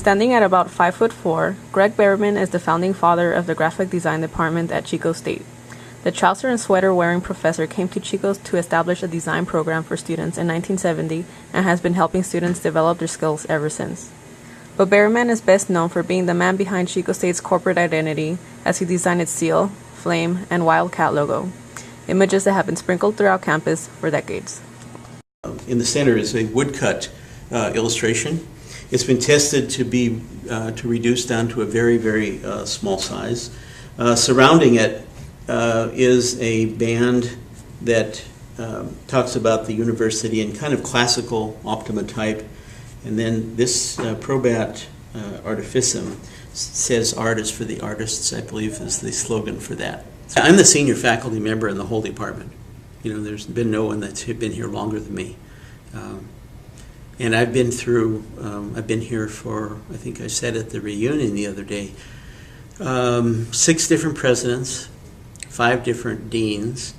Standing at about 5'4", Greg Behrman is the founding father of the graphic design department at Chico State. The trouser and sweater wearing professor came to Chico to establish a design program for students in 1970 and has been helping students develop their skills ever since. But Behrman is best known for being the man behind Chico State's corporate identity, as he designed its seal, flame, and Wildcat logo, images that have been sprinkled throughout campus for decades. In the center is a woodcut illustration. It's been tested to reduce down to a very, very small size. Surrounding it is a band that talks about the university in kind of classical Optima type. And then this Probat Artificem says "Art is for the artists," I believe is the slogan for that. I'm the senior faculty member in the whole department. You know, there's been no one that's been here longer than me. And I've been here for, I think I said at the reunion the other day, 6 different presidents, 5 different deans,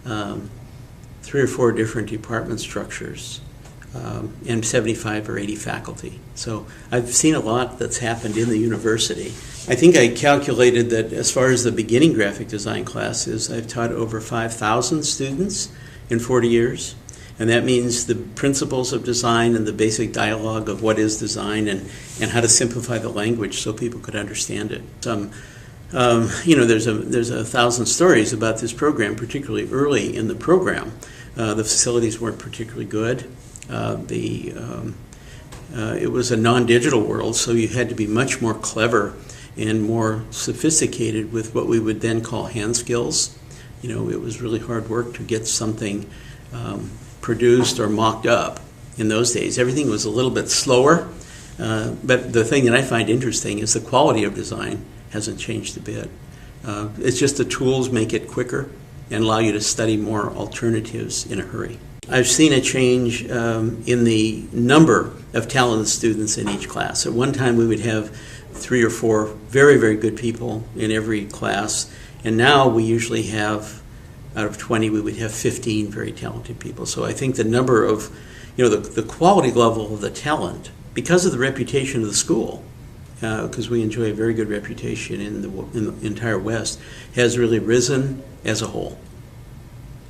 3 or 4 different department structures, and 75 or 80 faculty. So I've seen a lot that's happened in the university. I think I calculated that as far as the beginning graphic design classes, I've taught over 5,000 students in 40 years. And that means the principles of design and the basic dialogue of what is design and how to simplify the language so people could understand it. There's 1,000 stories about this program, particularly early in the program. The facilities weren't particularly good. It was a non-digital world, so you had to be much more clever and more sophisticated with what we would then call hand skills. You know, it was really hard work to get something produced or mocked up in those days. Everything was a little bit slower, but the thing that I find interesting is the quality of design hasn't changed a bit. It's just the tools make it quicker and allow you to study more alternatives in a hurry. I've seen a change in the number of talented students in each class. At one time we would have 3 or 4 very, very good people in every class, and now we usually have, out of 20, we would have 15 very talented people. So I think the number of, the quality level of the talent, because of the reputation of the school, because we enjoy a very good reputation in the entire West, has really risen as a whole.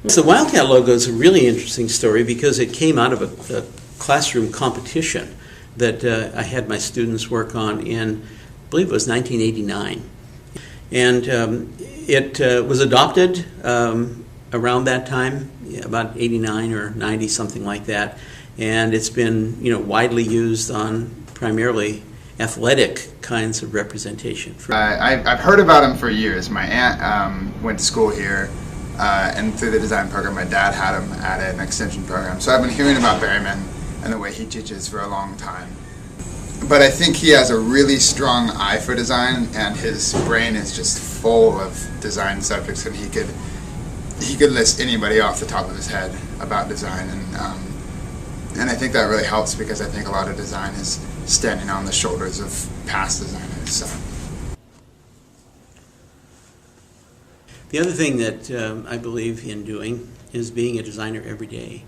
So the Wildcat logo is a really interesting story because it came out of a classroom competition that I had my students work on in, I believe it was 1989. And it was adopted around that time, about 89 or 90, something like that. And it's been, widely used on primarily athletic kinds of representation. I've heard about him for years. My aunt went to school here, and through the design program, my dad had him at an extension program. So I've been hearing about Behrman and the way he teaches for a long time. But I think he has a really strong eye for design, and his brain is just full of design subjects, and he could list anybody off the top of his head about design, and I think that really helps because I think a lot of design is standing on the shoulders of past designers. So. The other thing that I believe in doing is being a designer every day.